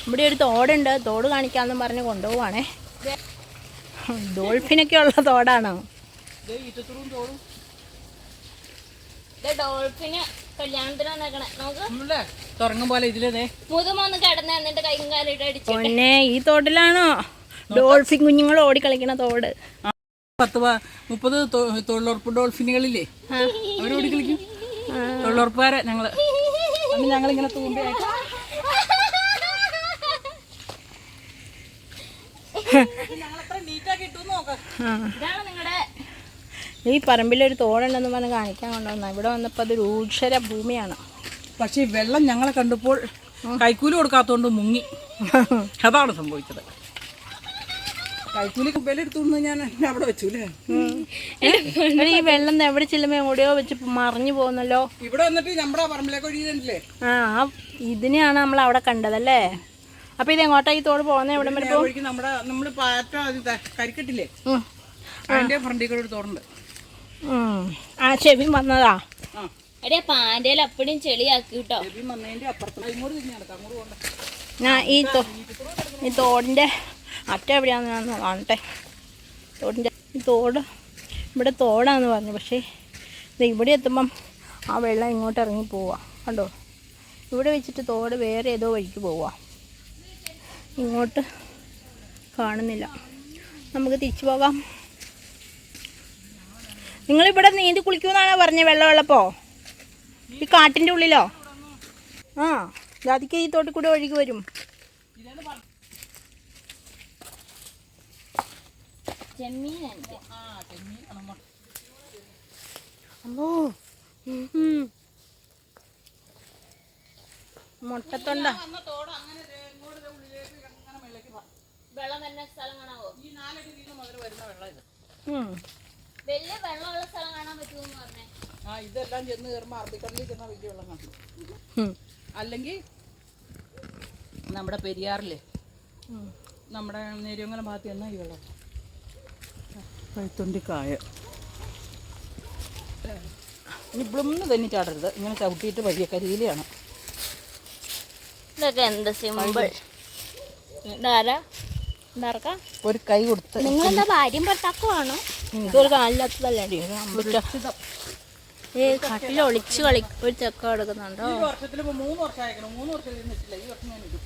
ഇവിടെ ഒരു തോടുണ്ട്, തോട് കാണിക്കാമെന്നും പറഞ്ഞ് കൊണ്ടുപോവാണേ. ഡോൾഫിനൊക്കെ ഉള്ള തോടാണോ? ഡോൾഫിന് കല്യാണത്തിന് വന്നേക്കണേ. നോക്ക് തുറങ്ങും പോലെ ഇതിലേ മുതുമൊന്ന് കിടന്ന് എന്നിട്ട് കൈയും കാലിട്ട് അടിച്ചു. പിന്നെ ഈ തോട്ടിലാണോ ഡോൾഫിൻ കുഞ്ഞുങ്ങൾ ഓടിക്കളിക്കണ തോട്? 10-30 തൊഴിലുറപ്പ് ഡോൾഫിനുകളില്ലേ, അവരോടി കളിക്കും. തൊഴിലുറപ്പുകാരെ ഞങ്ങളിങ്ങനെ തൂമ്പയായിട്ട് ഈ പറമ്പിലൊരു തോടുണ്ടെന്ന് പറഞ്ഞ് കാണിക്കാൻ കൊണ്ടുവന്ന. ഇവിടെ വന്നപ്പോൾ അത് രൂക്ഷര ഭൂമിയാണ്. പക്ഷേ വെള്ളം ഞങ്ങളെ കണ്ടപ്പോൾ കൈക്കൂലി കൊടുക്കാത്തതുകൊണ്ട് മുങ്ങി. അതാണ് സംഭവിച്ചത്. കൈക്കൂലി വിലെടുത്തു ഞാൻ അവിടെ വെച്ചൂല്ലേ. ഈ വെള്ളം എവിടെ ചെല്ലുമ്പോ എവിടെയോ വെച്ച് മറിഞ്ഞു പോകുന്നല്ലോ. ഇവിടെ വന്നിട്ട് നമ്മുടെ പറമ്പിലേക്ക് ഒഴിയുന്നില്ലേ? ഇതിനെയാണ് നമ്മൾ അവിടെ കണ്ടതല്ലേ. അപ്പൊ ഇത് എങ്ങോട്ടാ ഈ തോട് പോകുന്നത്? എവിടെ വരെ പോകും? നമ്മള് പാറ്റ കരിക്കട്ടില്ലേ, അതിന്റെ ഫ്രണ്ടിൽ കൂടെ ഒരു തോടുണ്ട്. ആ ചെവി വന്നതാ. എടേ പാൻഡേൽ അപ്പടിയും ചെളിയാക്കി കേട്ടോ. ഞാൻ ഈ തോടിന്റെ അറ്റം എവിടെയാന്ന് ഞാൻ കാണട്ടെ. തോട് ഇവിടെ തോടാന്ന് പറഞ്ഞു. പക്ഷേ ഇവിടെ എത്തുമ്പം ആ വെള്ളം ഇങ്ങോട്ട് ഇറങ്ങി പോവാ. കണ്ടോ, ഇവിടെ വെച്ചിട്ട് തോട് വേറെ ഏതോ വഴിക്ക് പോവാ. ഇങ്ങോട്ട് കാണുന്നില്ല. നമുക്ക് തിരിച്ചു പോകാം. നിങ്ങളിവിടെ നീന്തി കുളിക്കുമെന്നാണോ പറഞ്ഞത്? വെള്ളമുള്ളപ്പോ ഈ കാട്ടിൻ്റെ ഉള്ളിലോ? ജാതിക്ക് ഈ തോട്ടിൽ കൂടെ ഒഴുകി വരും. മുട്ടത്തൊണ്ട വെള്ളം വരുന്ന സ്ഥലം കാണാവോ? വലിയ വെള്ളമുള്ള സ്ഥലം കാണാൻ പറ്റുമെന്ന് പറഞ്ഞേ. ഇതെല്ലാം ചെന്ന് കയറുമ്പോൾ അറബിക്കടലിൽ ചെന്നാൽ വലിയ വെള്ളം കാണും. അല്ലെങ്കിൽ നമ്മുടെ പെരിയാറില്ലേ, നമ്മുടെ നെരിയങ്കലം ഭാഗത്ത് ചെന്നാൽ ഈ വെള്ളം. പഴുത്തൊണ്ടിക്കായ ഇനി ഇവിടുന്ന് തന്നെ ചാടരുത്, ഇങ്ങനെ ചവിട്ടിയിട്ട് വഴിയ കരിയിലാണ്. ഇതൊക്കെ എന്ത് സിമ്പിൾ. ഇതാരാ ഒരു കൈ കൊടുത്ത് നിങ്ങളെന്താ ഭാര്യയും ഭർത്താക്കുവാണോ? ഇതൊരു കാലില്ലാത്തതല്ലേ? കട്ടിൽ ഒളിച്ച് ഒരു ചെക്ക എടുക്കുന്നുണ്ടോ? വർഷത്തിൽ 3 വർഷം അയക്കണം. 3 വർഷം ഇരുന്നിട്ടില്ല. ഈ വർഷം ഞാൻ ഇടും.